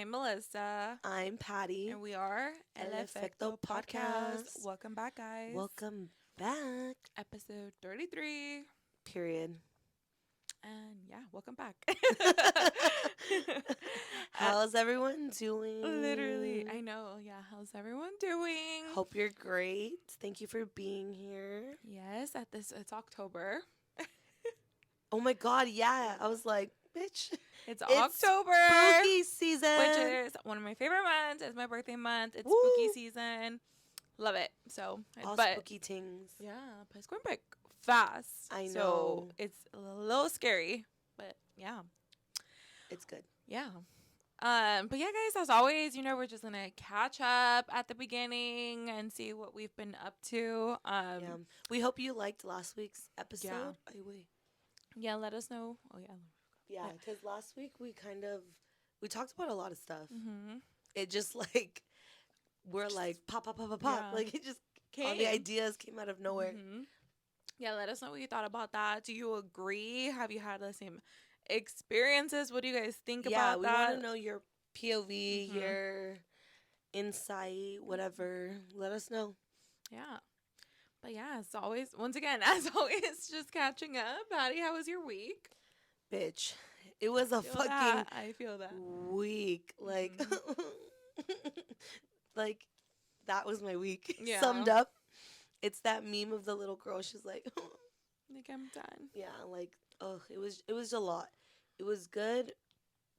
I'm Melissa. I'm Patty. And we are El El Efecto Efecto Podcast. Podcast. Welcome back, guys. Welcome back. Episode 33. Period. And yeah, welcome back. How's everyone doing? Literally, I know. Yeah, how's everyone doing? Hope you're great. Thank you for being here. Yes, it's October. Oh my God, yeah. I was like, bitch. It's It's October. Spooky season. Which is one of my favorite months. It's my birthday month. It's Woo. spooky season. Love it. So, all but spooky things. yeah, but it's going by fast. I So know. it's a little scary, but yeah. It's good. Yeah. But yeah, guys, as always, we're just gonna catch up at the beginning and see what we've been up to. Yeah. We hope you liked last week's episode. Yeah. Ay, wait. Yeah, let us know. Oh yeah. Yeah, because last week we talked about a lot of stuff. Mm-hmm. It just like we're like pop. Yeah. Like it just all the ideas came out of nowhere. Mm-hmm. Yeah, let us know what you thought about that. Do you agree? Have you had the same experiences? What do you guys think about that? Yeah, we want to know your POV, your insight, whatever. Let us know. Yeah. But yeah, as always, once again, as always, just catching up. Patty, how was your week? Bitch, it was a I feel that week. Like, like that was my week. Yeah. Summed up. It's that meme of the little girl. She's like, like I'm done. yeah, like it was a lot. It was good,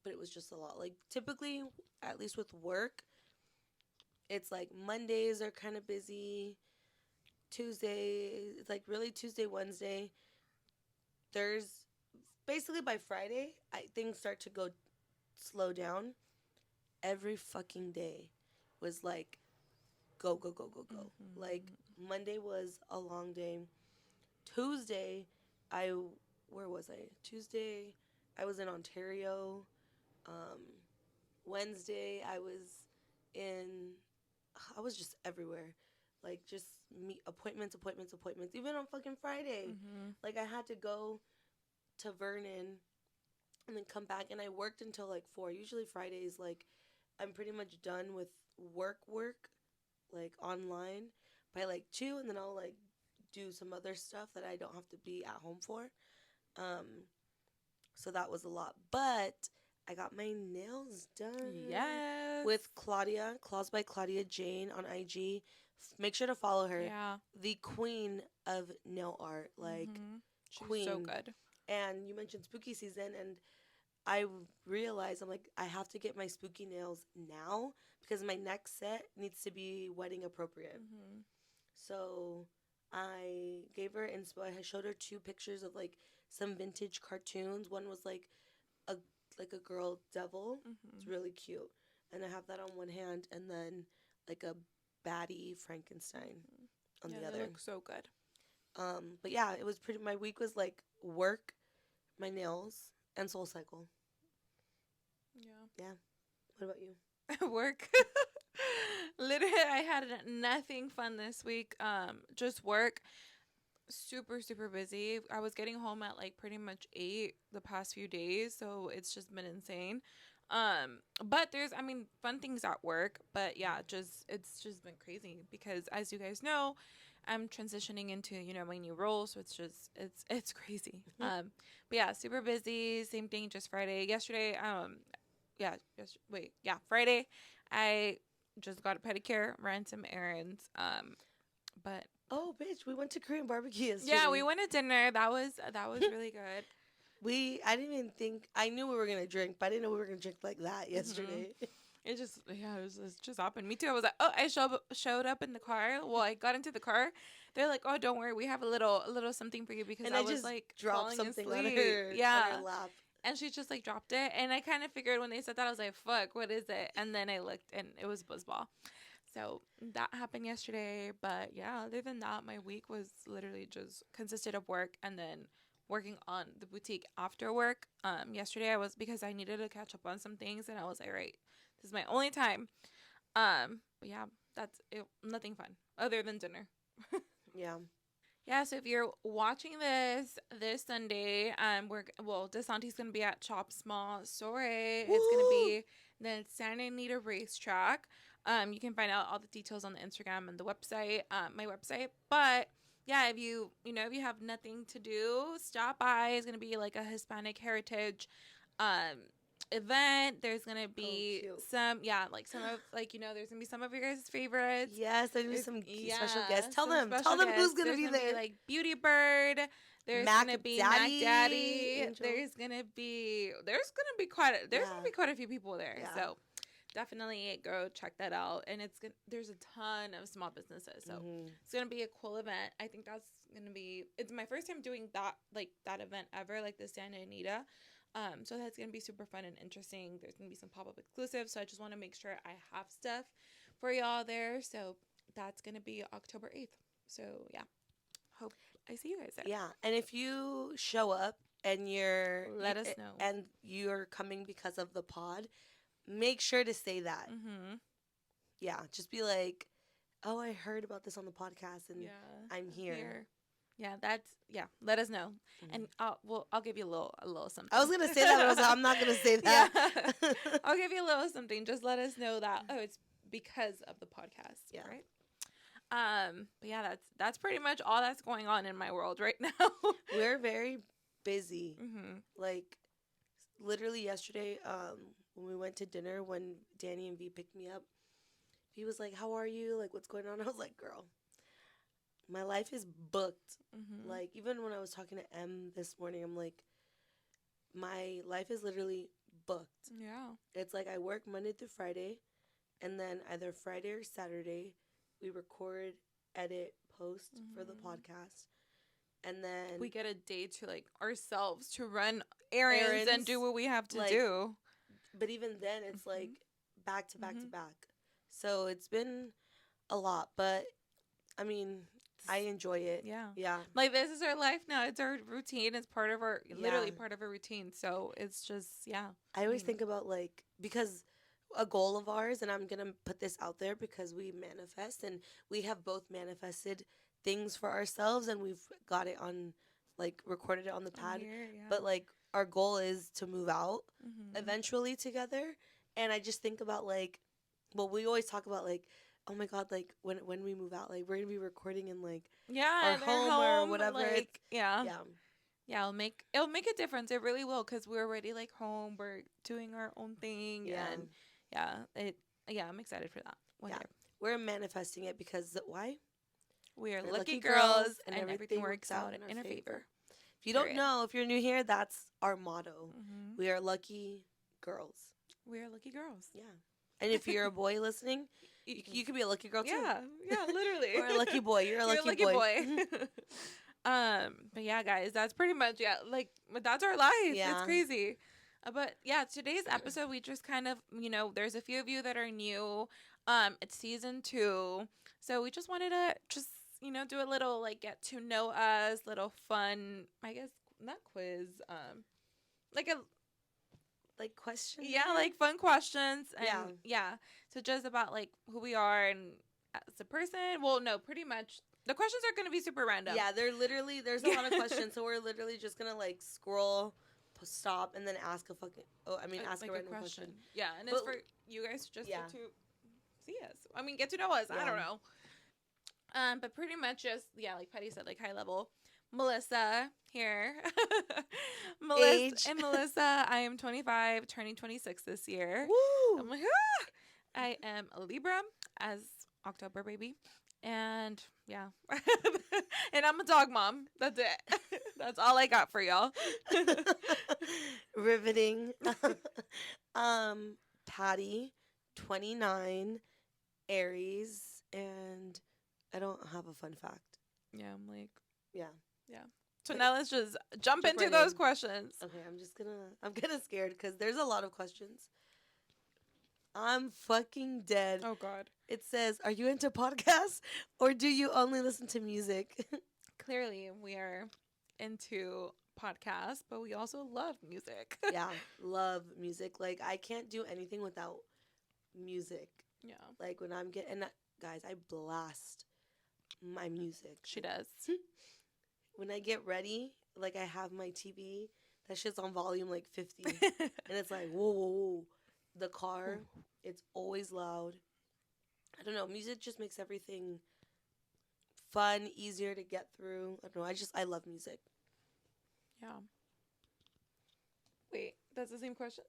but it was just a lot. Like typically, at least with work, it's like Mondays are kind of busy. Tuesday, it's like really Tuesday, Wednesday. Basically by Friday, things start to go slow down. Every fucking day was like go. Mm-hmm. Like Monday was a long day. Tuesday, where was I? Tuesday, I was in Ontario. Wednesday, I was just everywhere. Like, just appointments. Even on fucking Friday. Mm-hmm. Like, I had to go to Vernon and then come back. And I worked until, like, 4. Usually Fridays, like, I'm pretty much done with work, like, online by, like, 2. And then I'll, like, do some other stuff that I don't have to be at home for. So that was a lot. But I got my nails done. Yes. With Claudia, Claws by Claudia Jane on IG. Make sure to follow her. Yeah. The queen of nail art. Like, She's queen. so good. And you mentioned spooky season, and I realized, I'm like, I have to get my spooky nails now because my next set needs to be wedding appropriate. Mm-hmm. So I gave her inspo. I showed her 2 pictures of, like, some vintage cartoons. One was, like a girl devil. Mm-hmm. It's really cute. And I have that on one hand, and then, like, a baddie Frankenstein on the other. They look so good. But yeah, it was my week was like work, my nails, and Soul Cycle. Yeah. What about you? Work. Literally, I had nothing fun this week. Just work. Super, super busy. I was getting home at like pretty much 8 the past few days, so it's just been insane. But there's, fun things at work, but yeah, it's just been crazy because as you guys know, I'm transitioning into, my new role. So it's crazy. But yeah, super busy. Same thing, just Friday. Yesterday, Friday, I just got a pedicure, ran some errands. But oh, bitch, we went to Korean barbecue yesterday. yeah, we went to dinner. That was really good. I didn't even think, I knew we were going to drink, but I didn't know we were going to drink like that yesterday. It was just happened. Me too. I was like, oh, I showed up in the car. Well, I got into the car. They're like, oh, don't worry, we have a little something for you because and I was just like dropped something asleep. on her lap. And she just like dropped it, and I kind of figured when they said that, I was like, fuck, what is it? And then I looked, and it was Buzzball. So that happened yesterday. But yeah, other than that, my week was literally just consisted of work and then working on the boutique after work. Yesterday because I needed to catch up on some things, and I was like, right, this is my only time. But yeah, that's it. Nothing fun other than dinner. Yeah. Yeah, so if you're watching this Sunday, DeSanti's gonna be at Chop Small Soiree. Woo! It's gonna be Then it's Santa Anita Racetrack. You can find out all the details on the Instagram and the website, my website. But yeah, if you have nothing to do, stop by. It's gonna be like a Hispanic heritage um event. There's gonna be cute. some of there's gonna be some of your guys' favorites. Yes, there's gonna be There's, some yeah, special guests. Tell some them. special Tell them guests. who's gonna There's be gonna there. be like Beauty Bird. There's Mac gonna be Daddy, Mac Daddy. Angel. There's gonna be quite a few people there. Yeah. So definitely go check that out. And there's a ton of small businesses, so it's gonna be a cool event. I think it's my first time doing that event ever, like the Santa Anita. So that's gonna be super fun and interesting. There's gonna be some pop-up exclusives, so I just want to make sure I have stuff for y'all there. So that's gonna be October 8th. So yeah, hope I see you guys there. Yeah, and if you show up and Let us know. and you're coming because of the pod, make sure to say that. Yeah, just be like, oh, I heard about this on the podcast and I'm here. Yeah, let us know, and I'll give you a little something. I was gonna say that, but I was like, I'm not gonna say that. Yeah. I'll give you a little something. Just let us know that it's because of the podcast. Yeah. Right. But yeah, that's pretty much all that's going on in my world right now. We're very busy. Like literally yesterday, when we went to dinner, when Danny and V picked me up, he was like, "How are you? Like, what's going on?" I was like, "Girl, my life is booked." Like, even when I was talking to M this morning, I'm like, my life is literally booked. Yeah. It's like I work Monday through Friday, and then either Friday or Saturday, we record, edit, post for the podcast. And then we get a day to like ourselves to run errands and do what we have to do. But even then, it's like back to back to back. So it's been a lot, but I mean, I enjoy it. Yeah. Yeah. Like, this is our life now. It's our routine. It's part of literally part of our routine. So it's just, I always think about, like, because a goal of ours, and I'm going to put this out there because we manifest, and we have both manifested things for ourselves, and we've got it on, like, recorded it on the pad. But, like, our goal is to move out eventually together. And I just think about, like, well, we always talk about, like, oh my God, like, when we move out, like, we're going to be recording in, like, our home or whatever. Like, yeah, it'll make a difference. It really will, because we're already, like, home. We're doing our own thing. And, I'm excited for that. We're manifesting it because, why? We're lucky girls, and everything works out in our favor. If you don't know, if you're new here, that's our motto. We are lucky girls. We are lucky girls. Yeah. And if you're a boy listening, you could be a lucky girl too. Yeah, literally. Or a lucky boy. You're a lucky boy. But yeah, guys, that's pretty much that's our life. Yeah. It's crazy. But yeah, today's episode, we just kind of, there's a few of you that are new. It's season 2, so we just wanted to do a little like get to know us, little fun, I guess, not quiz, like questions. Yeah, like fun questions. And so just about like who we are and as a person. Well, no, pretty much the questions are going to be super random. Yeah, there's a lot of questions, so we're literally just going to like scroll, stop, and then ask a random question. Yeah, and it's for you guys to just get to see us. I mean, get to know us. I don't know. But pretty much just, like Patty said, like high level. Melissa here. Melissa, I am 25, turning 26 this year. Woo! I'm like, I am a Libra, as October baby. And yeah. And I'm a dog mom. That's it. That's all I got for y'all. Riveting. Patty, 29, Aries, and I don't have a fun fact. Yeah, I'm like, yeah. So now let's just jump into those questions. Okay, I'm kind of scared because there's a lot of questions. I'm fucking dead. Oh, God. It says, are you into podcasts or do you only listen to music? Clearly, we are into podcasts, but we also love music. Yeah, love music. Like, I can't do anything without music. Yeah. Like, when I'm getting... Guys, I blast my music. She does. When I get ready, like, I have my TV. That shit's on volume, like, 50. And it's like, whoa, whoa, whoa. the car. Ooh. It's always loud. I don't know. Music just makes everything fun, easier to get through. I don't know. I love music. Yeah. Wait, that's the same question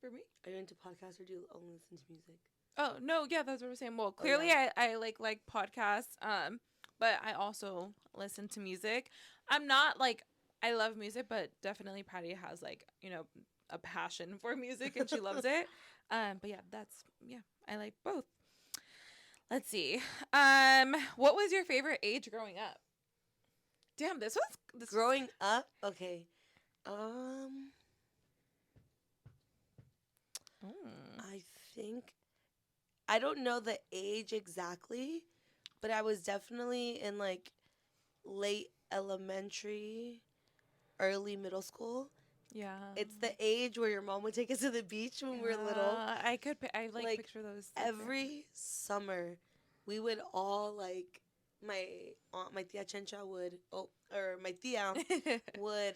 for me? Are you into podcasts or do you only listen to music? Oh no, yeah, that's what I'm saying. Well, Oh clearly yeah. I like podcasts, but I also listen to music. I'm not like I love music, but definitely Patty has like, a passion for music and she loves it. But yeah, I like both. Let's see. What was your favorite age growing up? Damn, this was Growing up, okay. Um, mm, I think I don't know the age exactly, but I was definitely in like late elementary, early middle school. yeah. It's the age where your mom would take us to the beach when we were little. Yeah, I like Like picture those like every summer, we would all like my aunt, my tia Chencha would, or my tia there. would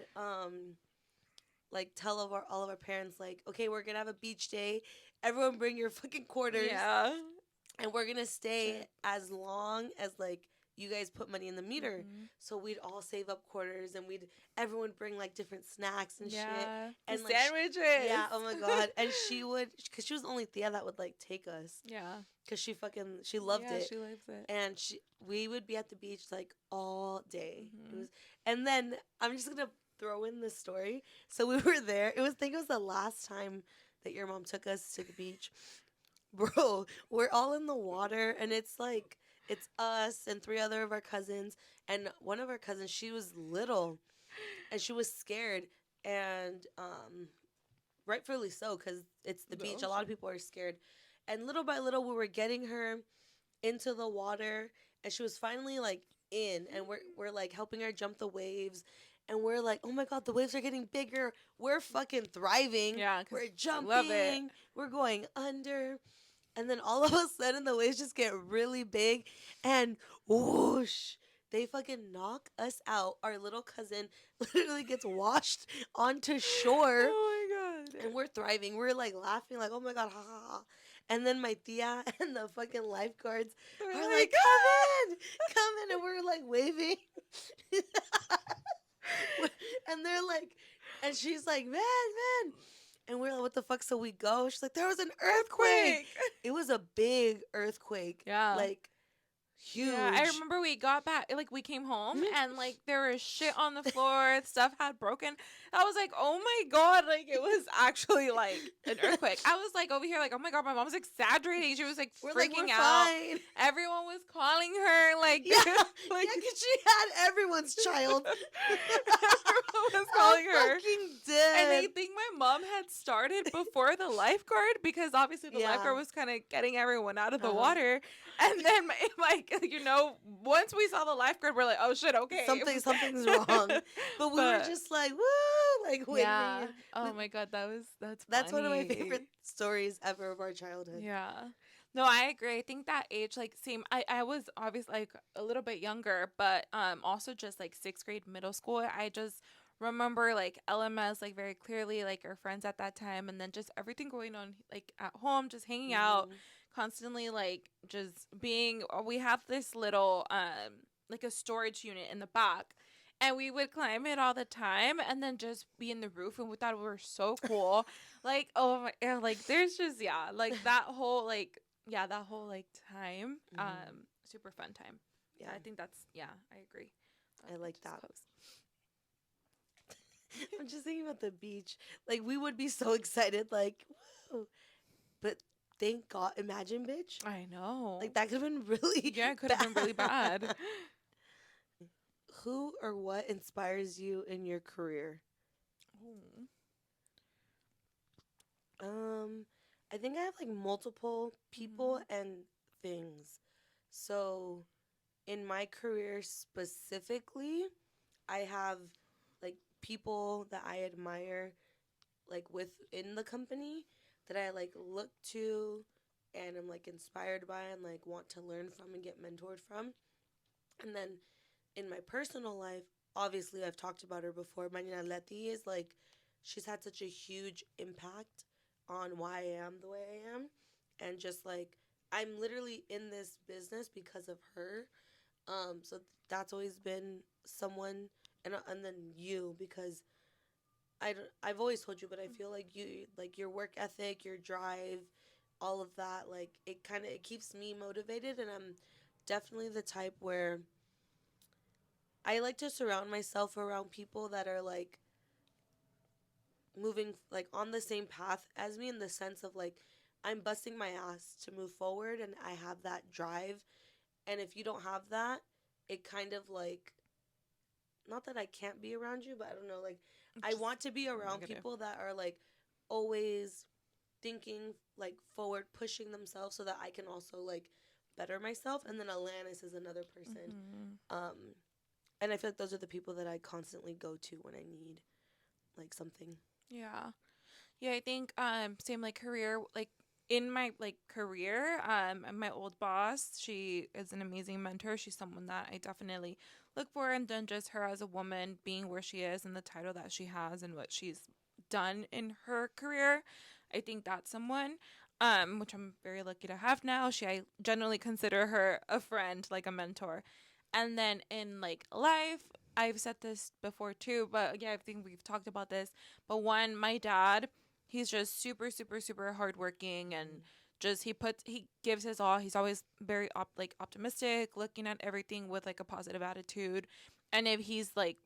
like tell all of our parents like, okay, we're gonna have a beach day. Everyone bring your fucking quarters, Yeah. and we're gonna stay Shit. as long as like you guys put money in the meter. Mhm. So we'd all save up quarters, and everyone bring like different snacks and shit, Yeah. The and like sandwiches. yeah, oh my god, and she would, cause she was the only tia that would like take us, Yeah. cause she loved Yeah, it, she loves it. and we would be at the beach like all day. It Mhm. was, and then I'm just gonna throw in this story. So we were there. I think it was the last time that your mom took us to the beach. Bro, we're all in the water, and it's like it's us and three other of our cousins, and one of our cousins, she was little and she was scared, and rightfully so, because it's the The beach. A lot of ocean. people are scared, and little by little we were getting her into the water, and she was finally like in, and we're like helping her jump the waves, and we're like, oh my god, the waves are getting bigger. We're fucking thriving. Yeah, cuz We're we love it. jumping. We're going under. And then all of a sudden the waves just get really big, and whoosh, they fucking knock us out. Our little cousin literally gets washed onto shore, Oh my god. and we're thriving. We're like laughing, like, oh my god, ha ha ha. And then my tia and the fucking lifeguards They're are like, like, come in, come in. And we're like waving. And they're like, and she's like, man, man. And we're like, what the fuck? So we go. She's like, there was an earthquake. earthquake. It was a big earthquake. Yeah. Like, Yeah, I huge. remember we got back, like we came home and like there was shit on the floor, stuff had broken. I was like, oh my god, like it was actually like an earthquake. I was like over here, like, oh my god, my mom's exaggerating. She was like We're like, we're freaking out. fine. Everyone was calling her, like, Yeah, like yeah, because she had everyone's child. everyone was I'm calling her. fucking And they dead. think my mom had started before the lifeguard because obviously the Yeah. lifeguard was kind of getting everyone out of the Uh-huh. water. And then, like, once we saw the lifeguard, we're like, oh shit, okay. Something's wrong. But we were just like, woo, like waving. yeah. And Oh my god, that's that's one of my funny. favorite stories ever of our childhood. Yeah. No, I agree. I think that age, like, same. I was obviously like a little bit younger, but also just like sixth grade, middle school. I just remember like LMS like very clearly, like our friends at that time, and then just everything going on like at home, just hanging out, Mhm. constantly like just being. We have this little like a storage unit in the back. And we would climb it all the time, and then just be in the roof, and we thought we were so cool. Like, oh my, yeah, like there's just like that whole like that whole like time Mhm. super fun time. Yeah, I think that's I agree. I like Just that. close. I'm just thinking about the beach. Like we would be so excited, like, whoa. But thank God, imagine, bitch. I know. Like that could have been really Yeah, it could have been really bad. Who or what inspires you in your career? Ooh. I think I have like multiple people Mhm. and things. So in my career specifically, I have like people that I admire like within the company that I like look to and I'm like inspired by and like want to learn from and get mentored from. And then in my personal life, obviously I've talked about her before. Marina Leti is like she's had such a huge impact on why I am the way I am, and just like I'm literally in this business because of her. So that's always been someone, and then you, because I've always told you, but I feel like you, like your work ethic, your drive, all of that, like it keeps me motivated, and I'm definitely the type where I like to surround myself around people that are like moving like on the same path as me, in the sense of like I'm busting my ass to move forward and I have that drive. And if you don't have that, it kind of like, not that I can't be around you, but I don't know, like I Just want to be around negative. people that are like always thinking like forward, pushing themselves so that I can also like better myself. And then Alanis is another person. Hmm. Um and I feel like those are the people that I constantly go to when I need like something. Yeah. Yeah, I think same like career, like in my like career, my old boss, she is an amazing mentor. She's someone that I definitely look for, and then just her as a woman being where she is and the title that she has and what she's done in her career. I think that's someone which I'm very lucky to have now. I generally consider her a friend, like a mentor. And then in like life, I've said this before too, but yeah, I think we've talked about this. But one, my dad, he's just super, super, super hardworking, and Mm-hmm. just he gives his all. He's always very optimistic, looking at everything with like a positive attitude. And if he's like,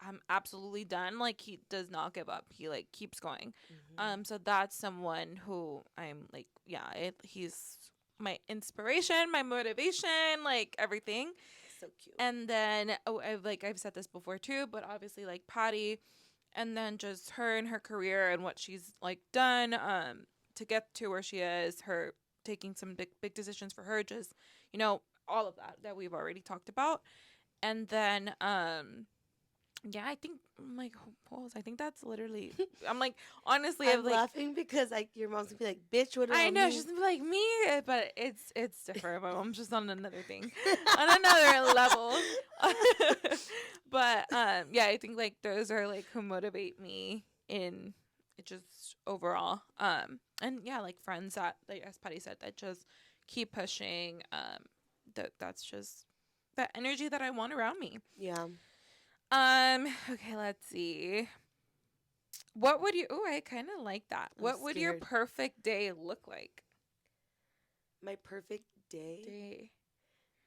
I'm absolutely done, like he does not give up. He like keeps going. Mm-hmm. So that's someone who I'm like, yeah, he's my inspiration, my motivation, like everything. So cute. And then I've said this before too, but obviously like Patty, and then just her and her career and what she's like done to get to where she is, her taking some big decisions for her, just all of that we've already talked about. And then yeah, I think I'm like, what was I think that's literally, I'm like, honestly, I've I'm like, laughing because like your mom's gonna be like, "Bitch, what I about know me?" she's gonna be like me, but it's different. My mom's just on another thing, on another level. But yeah, I think like those are like who motivate me in just overall. And yeah, like friends that, like as Patty said, that just keep pushing. That's just that energy that I want around me. Yeah, Okay, let's see. What would you? Oh, I kind of like that. I'm What would your scared. perfect day look like? My perfect day. Day.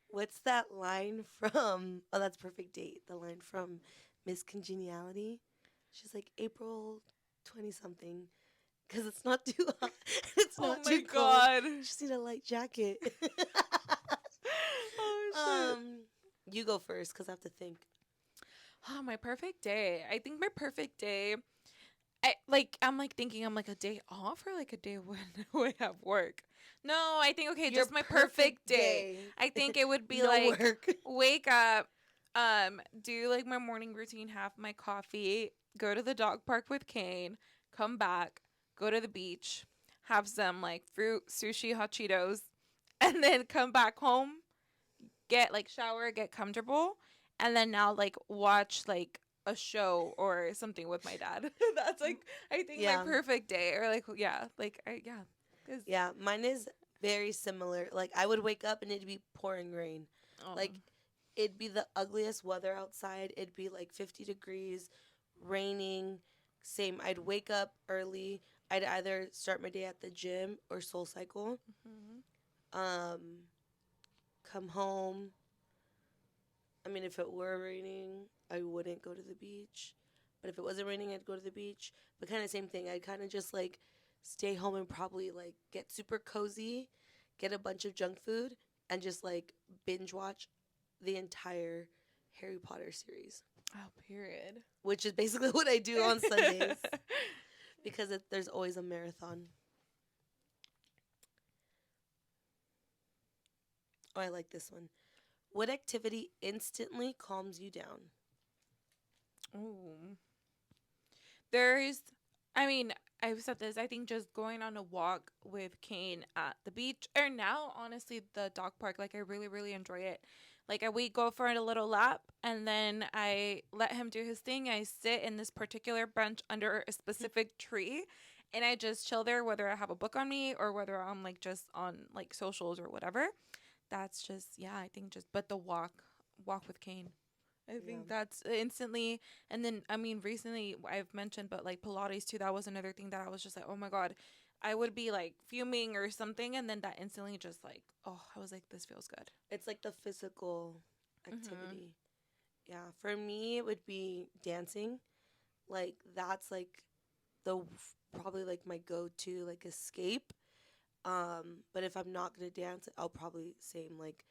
What's that line from? Oh, that's Perfect Date. The line from Miss Congeniality. She's like April 20 something, because it's not too hot. It's Oh not my too cold. god. You just need a light jacket. Oh shit. um, you go first because I have to think. Oh, my perfect day. I think my perfect day. I'm like thinking I'm like a day off or like a day when we have work. No, I think okay, Your just my perfect perfect day. day. I think it would be No like work. wake up, do like my morning routine, have my coffee, go to the dog park with Kane, come back, go to the beach, have some like fruit, sushi, hot Cheetos, and then come back home, get like shower, get comfortable, and then now like watch like a show or something with my dad. That's like I think my Yeah. perfect day, or like yeah, like yeah, cause Yeah, mine is very similar. Like I would wake up and it'd be pouring rain. Like it'd be the ugliest weather outside. It'd be like 50 degrees, raining. Same. I'd wake up early. I'd either start my day at the gym or Soul Cycle. mm-hmm. Um, come home. I mean, if it were raining, I wouldn't go to the beach. But if it wasn't raining, I'd go to the beach. But kind of same thing. I'd kind of just like stay home and probably like get super cozy, get a bunch of junk food, and just like binge watch the entire Harry Potter series, Oh, period. which is basically what I do on Sundays because there's always a marathon. Oh, I like this one. What activity instantly calms you down? Ooh. There's, I mean, I've said this. I think just going on a walk with Kane at the beach, or now, honestly, the dog park. Like, I really, really enjoy it. Like, we go for a little lap, and then I let him do his thing. I sit in this particular bench under a specific tree, and I just chill there, whether I have a book on me or whether I'm like just on like socials or whatever. That's just, yeah, I think just, but the walk with Kane. I Yeah. think that's instantly. And then, I mean, recently I've mentioned, but like Pilates too, that was another thing that I was just like, oh my God, I would be like fuming or something. And then that instantly just like, oh, I was like, this feels good. It's like the physical Mm-hmm. activity. Yeah. For me, it would be dancing. Like, that's like the probably like my go to like escape. But if I'm not gonna dance, I'll probably same like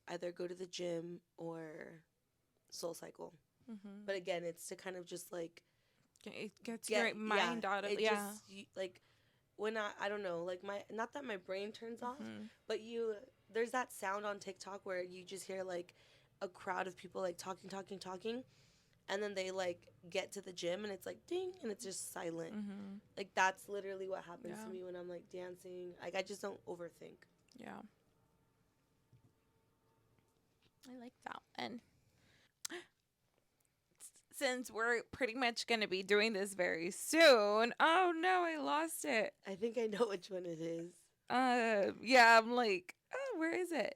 either go to the gym or soul cycle. Mm-hmm. But again, it's to kind of just like It gets get your yeah. mind out of, It yeah. just like when I don't know like my not that my brain turns off, Mm-hmm. but you there's that sound on TikTok where you just hear like a crowd of people like talking, and then they like get to the gym and it's like ding and it's just silent. Mm-hmm. Like that's literally what happens to Yeah. me when I'm like dancing. Like I just don't overthink. Yeah. I like that. And since we're pretty much going to be doing this very soon, oh no, I lost it. I think I know which one it is. Yeah, I'm like, oh, where is it?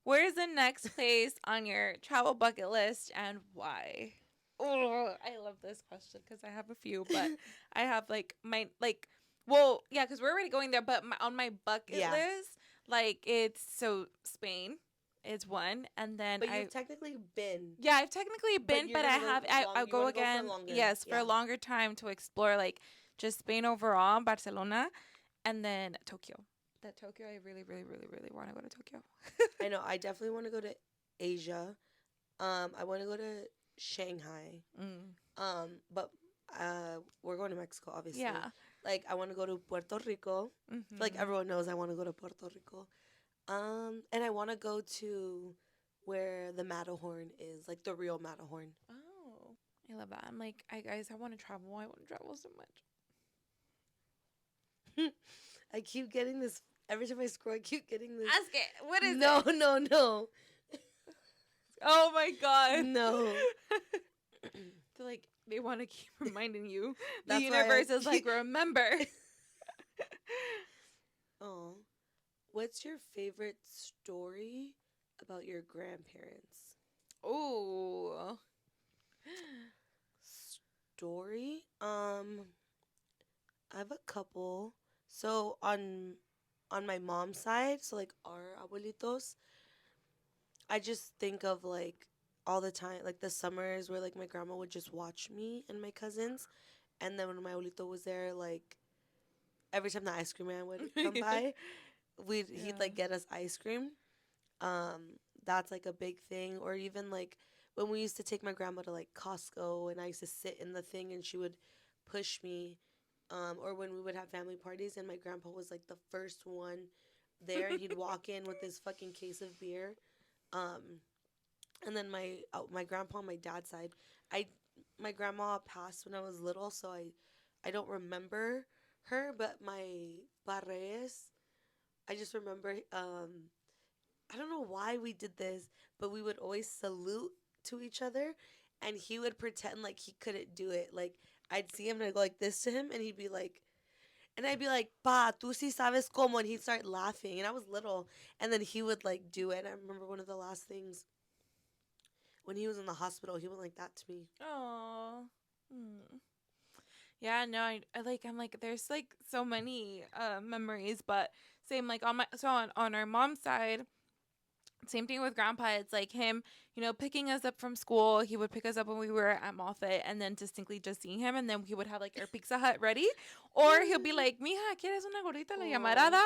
Where is the next place on your travel bucket list and why? Oh, I love this question because I have a few, but I have like my like, well, yeah, because we're already going there, but on my bucket Yeah. list, like it's so Spain is one, and then But you've technically been. yeah, I've technically been, you're but I gonna go have I you go wanna go for again, longer. yes, for Yeah. a longer time to explore like just Spain overall, Barcelona, and then Tokyo. That Tokyo, I really, really, really, really want to go to Tokyo. I know. I definitely want to go to Asia. I want to go to Shanghai. Mm. But we're going to Mexico, obviously. Yeah. Like I want to go to Puerto Rico. Mm-hmm. Like everyone knows, I want to go to Puerto Rico. And I want to go to where the Matterhorn is, like the real Matterhorn. Oh, I love that. I'm like, I want to travel. I want to travel so much. I keep getting this every time I scroll. I keep getting this. Ask it. What is no, it? No. Oh my god. No. So like they want to keep reminding you. The That's why universe is like, remember. Oh, what's your favorite story about your grandparents? Oh. Story? I have a couple. So on my mom's side, so like our abuelitos, I just think of like all the time, like the summers where like my grandma would just watch me and my cousins, and then when my abuelito was there, like every time the ice cream man would come by, he'd like get us ice cream. That's like a big thing. Or even like when we used to take my grandma to like Costco and I used to sit in the thing and she would push me. Or when we would have family parties and my grandpa was like the first one there and he'd walk in with this fucking case of beer. Um, and then my grandpa on my dad's side, I my grandma passed when I was little, so I don't remember her, but my Barres, I just remember I don't know why we did this, but we would always salute to each other and he would pretend like he couldn't do it. Like I'd see him and I'd go like this to him and he'd be like and I'd be like, "Pa, tú sí sabes cómo," and he'd start laughing. And I was little, and then he would like do it. And I remember one of the last things when he was in the hospital, he went like that to me. Oh. Yeah, no, I'm like there's like so many memories, but same like on our mom's side, same thing with grandpa. It's like him, picking us up from school. He would pick us up when we were at Moffat and then distinctly just seeing him. And then he would have like our Pizza Hut ready. Or he'll be like, Mija, ¿quieres una gordita la llamarada?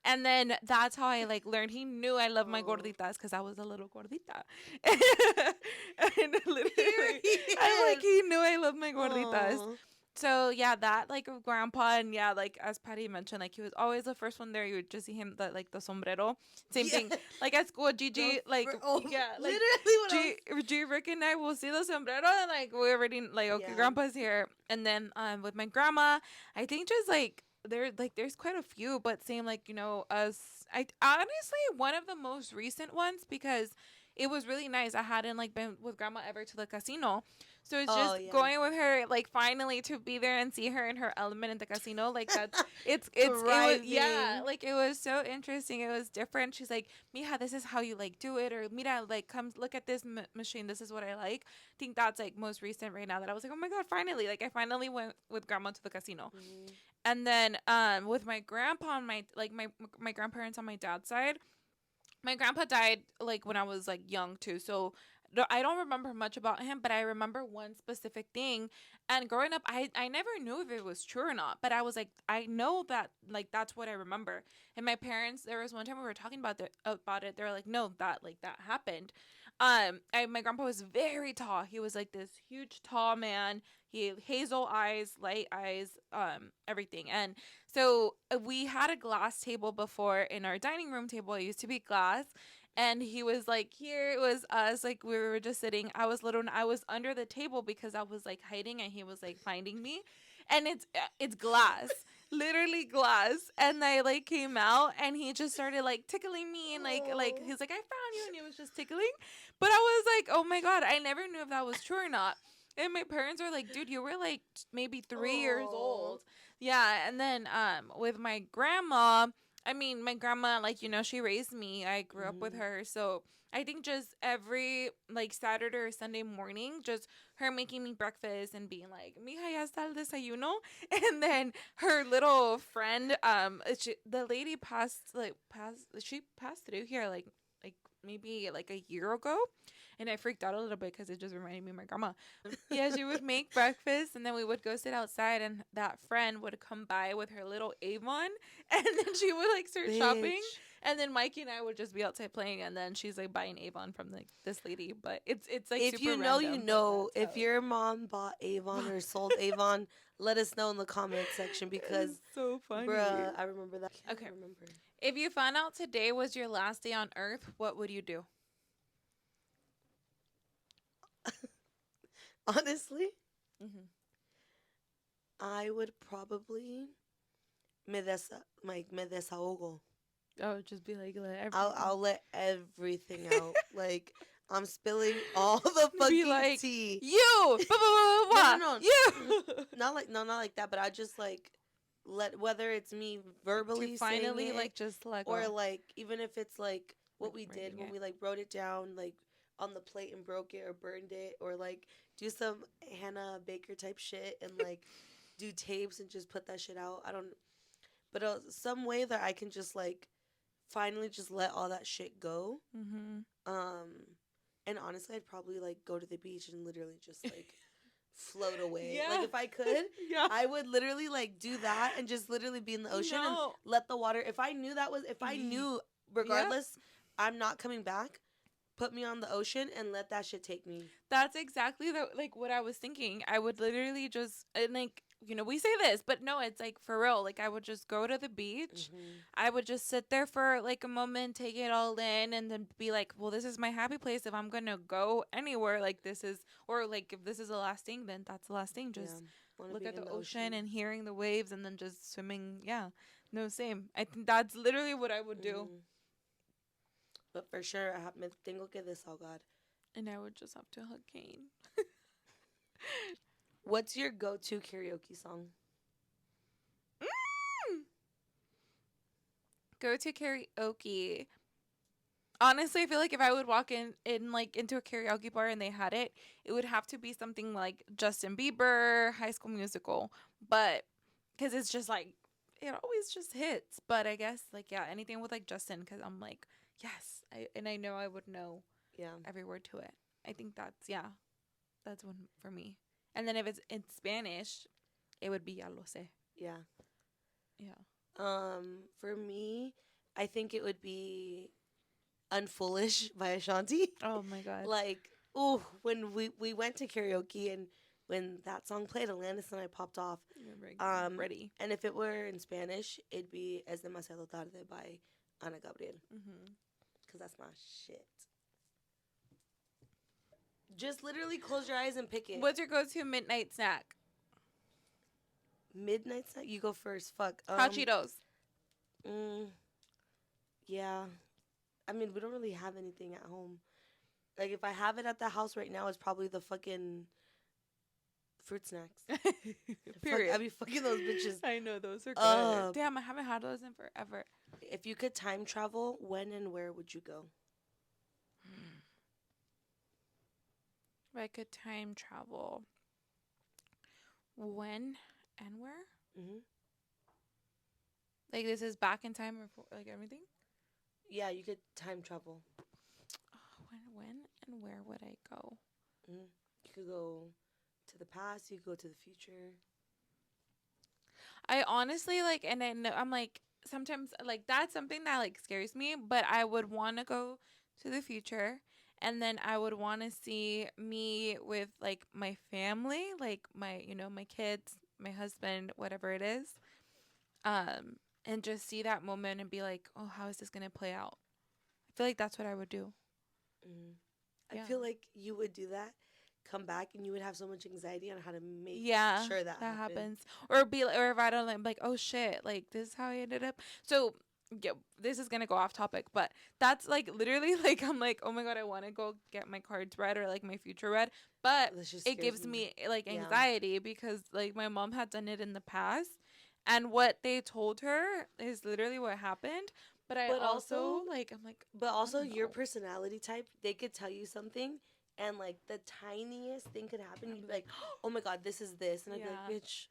And then that's how I like learned. He knew I loved my gorditas because I was a little gordita. And literally, I'm like, he knew I loved my gorditas. Aww. So yeah, that like grandpa, and yeah, like as Patty mentioned, like he was always the first one there. You would just see him like the sombrero. Same thing, like at school, Gigi, like yeah, like literally what G, Rick and I will see the sombrero, and like we already like okay, grandpa's here. And then with my grandma, I think just like there's quite a few, but same like us. I honestly one of the most recent ones because it was really nice. I hadn't like been with grandma ever to the casino. So it's Oh just yeah. going with her, like finally to be there and see her in her element in the casino. Like that's it was, yeah, Thriving. like it was so interesting. It was different. She's like, Mija, this is how you like do it, or Mira, like come look at this machine. This is what I like. I think that's like most recent right now that I was like, oh my god, finally! Like I finally went with grandma to the casino. Mm-hmm. And then with my grandpa on my grandparents on my dad's side, my grandpa died like when I was like young too. So I don't remember much about him, but I remember one specific thing. And growing up, I never knew if it was true or not, but I was like, I know that like that's what I remember. And my parents, there was one time we were talking about it. They were like, no, that like that happened. My grandpa was very tall. He was like this huge tall man. He hazel eyes, light eyes, everything. And so we had a glass table before in our dining room table. It used to be glass. And he was like, here it was us. Like we were just sitting. I was little and I was under the table because I was like hiding and he was like finding me. And it's glass. Literally glass. And I like came out and he just started like tickling me and like Oh. he's like, I found you, and he was just tickling. But I was like, oh my god, I never knew if that was true or not. And my parents were like, dude, you were like maybe 3 years Oh. old. Yeah, and then with my grandma, I mean, my grandma, like, she raised me. I grew up with Mm-hmm. her. So I think just every like Saturday or Sunday morning, just her making me breakfast and being like, Mija, ya está el desayuno. And then her little friend, the lady she passed through here like maybe like a year ago. And I freaked out a little bit because it just reminded me of my grandma. Yeah, she would make breakfast and then we would go sit outside and that friend would come by with her little Avon and then she would like start shopping Bitch. and then Mikey and I would just be outside playing and then she's like buying Avon from like this lady, but it's like If super you know, you random, but know. that's If how your mom bought Avon or sold Avon, let us know in the comment section because, it's so funny. bruh, I remember that. I Okay. can't remember. If you found out today was your last day on earth, what would you do? Honestly, Mm-hmm. I would probably me desahogo. Oh, just be like, let everything. I'll let everything out. Like I'm spilling all the Be fucking like, tea. you, blah, blah, blah, blah, No, blah, no, no. you. Not like that. But I just like let whether it's me To verbally saying finally it like just let or go. like even if it's like what Like we did writing when it. we like wrote it down like on the plate and broke it or burned it or like do some Hannah Baker type shit and like do tapes and just put that shit out. I don't. But some way that I can just like finally just let all that shit go. Mm-hmm. Um, and honestly, I'd probably like go to the beach and literally just like float away. Like Yeah. if I could, Yeah. I would literally like do that and just literally be in the ocean and No. let the water. If I knew Yeah. regardless, I'm not coming back. Put me on the ocean and let that shit take me. That's exactly like what I was thinking. I would literally just and like we say this, but no, it's like for real. Like I would just go to the beach. Mm-hmm. I would just sit there for like a moment, take it all in, and then be like, "Well, this is my happy place. If I'm gonna go anywhere, like this is, or like if this is the last thing, then that's the last thing. Yeah, Just want to look be at in the the ocean ocean. and hearing the waves, and then just swimming. Yeah, no, same. I think that's literally what I would do, Mm-hmm. But for sure, me tengo que desahogar. and I would just have to hug Kane. What's your go-to karaoke song? Mm! Go to karaoke. Honestly, I feel like if I would walk in like into a karaoke bar and they had it, it would have to be something like Justin Bieber, High School Musical, but because it's just like it always just hits. But I guess like yeah, anything with like Justin, because I'm like yes, I know I would know Yeah, every word to it. I think that's one for me. And then if it's in Spanish, it would be ya lo sé. yeah. Yeah. For me, I think it would be "Unfoolish" by Ashanti. Oh my god. Like, ooh, when we went to karaoke and when that song played, Alanis and I popped off. Ready. And if it were in Spanish, it'd be "Es demasiado tarde" by Ana Gabriel, Mm-hmm. because that's my shit. Just literally close your eyes and pick it. What's your go-to midnight snack? Midnight snack. You go first. Fuck. Hot Cheetos. Mm, yeah. I mean, we don't really have anything at home. Like, if I have it at the house right now, it's probably the fucking fruit snacks. I Period. be fucking those bitches I know those are good. up. Damn, I haven't had those in forever. If you could time travel, when and where would you go? If I could time travel, when and where? Hmm. Like this is back in time or like everything? Yeah, you could time travel. Oh, when and where would I go? Hmm. You could go to the past. You could go to the future. I honestly like, and I know I'm like sometimes like that's something that like scares me, but I would want to go to the future, and then I would want to see me with like my family, like my my kids, my husband, whatever it is, and just see that moment and be like, oh, how is this gonna play out? I feel like that's what I would do. Hmm. I Yeah. feel like you would do that, come back, and you would have so much anxiety on how to make Yeah, sure that that happens. happens. Or if I don't like oh shit, like this is how I ended up. So yeah, this is gonna go off topic, but that's like literally like I'm like, oh my god, I wanna go get my cards read or like my future read. But This just it scares gives me. me like Yeah. anxiety because like my mom had done it in the past and what they told her is literally what happened. But I But also, also like I'm like, but I also don't your know. personality type, they could tell you something, and like the tiniest thing could happen. I'd You'd be be like, like, oh my god, this is this, and I'd be like, yeah. bitch.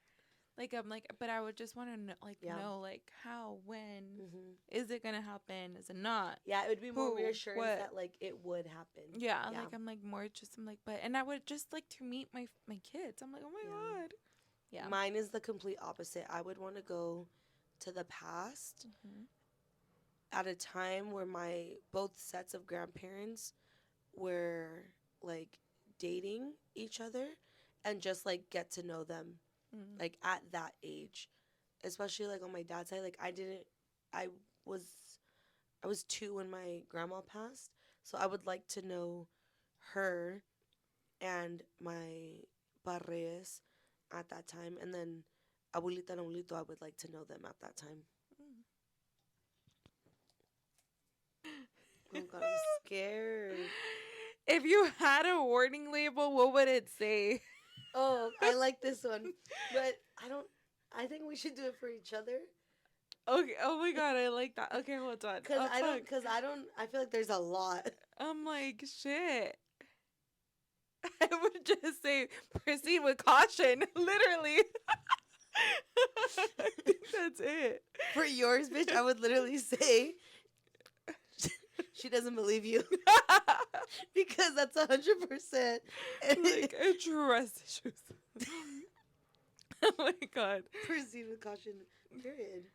Like I'm like, but I would just want to Yeah. know like how, when, Hmm. is it gonna happen? Is it not? Yeah, it would be more Who? reassurance What? that like it would happen. Yeah, Yeah. like I'm like more just I'm like, but and I would just like to meet my kids. I'm like, oh Yeah. my god. Yeah. Mine is the complete opposite. I would want to go to the past Hmm. at a time where my both sets of grandparents were like dating each other and just like get to know them Mm. like at that age, especially like on my dad's side. Like I was I was 2 when my grandma passed, so I would like to know her and my parres at that time, and then abuelita and abuelito, I would like to know them at that time. Mm. Oh god, I'm scared. If you had a warning label, what would it say? Oh, I like this one, but I don't. I think we should do it for each other. Okay. Oh my god, I like that. Okay, hold on. Cause Oh I don't. fuck. Cause I don't. I feel like there's a lot. I'm like shit. I would just say proceed with caution. Literally. I think that's it. For yours, bitch, I would literally say she doesn't believe you because that's 100%. Like trust issues. Oh my god. Proceed with caution. Period.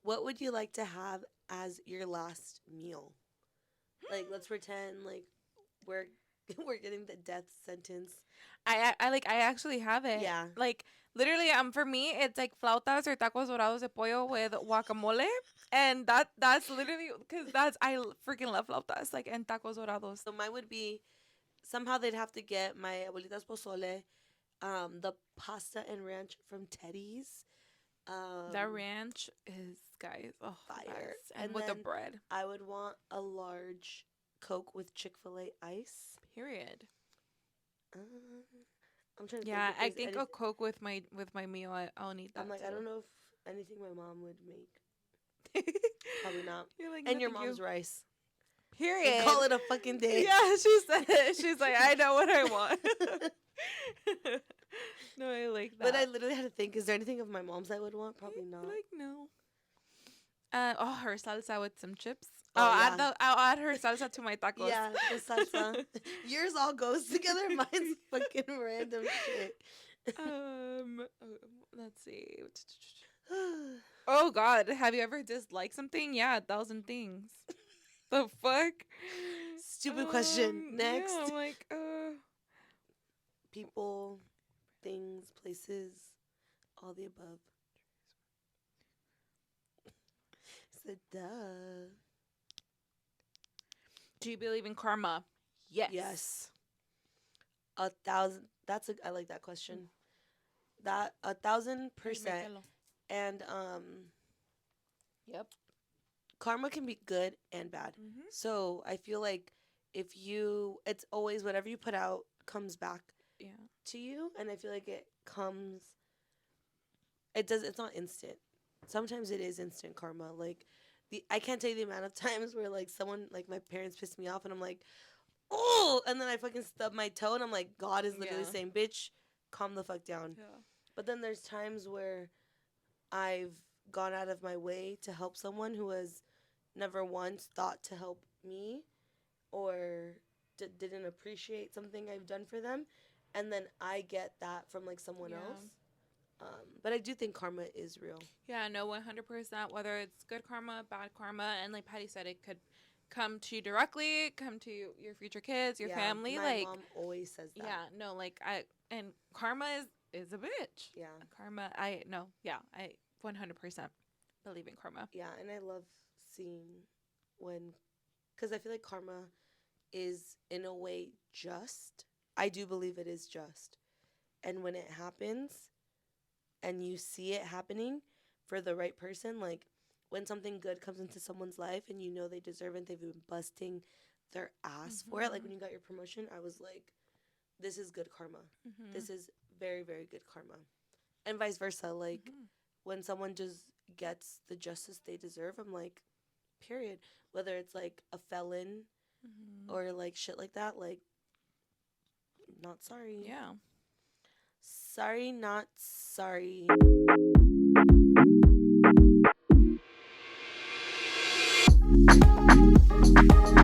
What would you like to have as your last meal? Like, let's pretend like we're we're getting the death sentence. I like I actually have it. Yeah. Like literally for me it's like flautas or tacos dorados de pollo with guacamole and that's literally cuz that's freaking love flautas like and tacos dorados. So mine would be somehow they'd have to get my abuelita's pozole, the pasta and ranch from Teddy's. That ranch is guys, oh the Fire. best. And with the Then bread. I would want a large Coke with Chick-fil-A ice. Period. Uh, I'm trying to think Yeah, if I there's think anything. a Coke with my meal. I'll need I'm that like, I don't too. know if anything my mom would make. Probably not. You're like, And no, your thank you. mom's rice. And Period. call it a fucking day. Yeah, she said it. She's like, I know what I want. No, I like But I that. literally had to think, is there anything of my mom's I would want? Probably not. Like no. Oh, her salsa with some chips. Oh, yeah. I'll add her salsa to my tacos. Yeah, the salsa. Yours all goes together. Mine's fucking random shit. Let's see. Oh God, have you ever disliked something? Yeah, 1,000 things. The fuck? Stupid question. Next. Yeah, I'm like, People, things, places, all the above. Said duh. do you believe in karma? Yes. Yes. 1,000. I like that question. That 1,000%. And Yep. karma can be good and bad. Mm-hmm. So I feel like if you, it's always whatever you put out comes back Yeah. to you. And I feel like it's not instant. Sometimes it is instant karma. Like, I can't tell you the amount of times where like someone, like my parents pissed me off and I'm like, oh, and then I fucking stub my toe and I'm like, God is literally Yeah. saying, bitch, calm the fuck down. Yeah. But then there's times where I've gone out of my way to help someone who has never once thought to help me or didn't appreciate something I've done for them. And then I get that from like someone Yeah. else. But I do think karma is real. Yeah, no, 100%. Whether it's good karma, bad karma, and like Patty said, it could come to you directly, come to your future kids, your Yeah, family. my Like, mom always says that. yeah, no, like and karma is a bitch. Yeah. Karma, no, yeah, I 100% believe in karma. Yeah, and I love seeing when, because I feel like karma is in a way just. I do believe it is just. And when it happens and you see it happening for the right person, like when something good comes into someone's life and you know they deserve it, they've been busting their ass for it. Like when you got your promotion, I was like, this is good karma. This is very, very good karma. And vice versa. Like when someone just gets the justice they deserve, I'm like, period. Whether it's like a felon or like shit like that, like, not sorry. Yeah. Sorry, not sorry.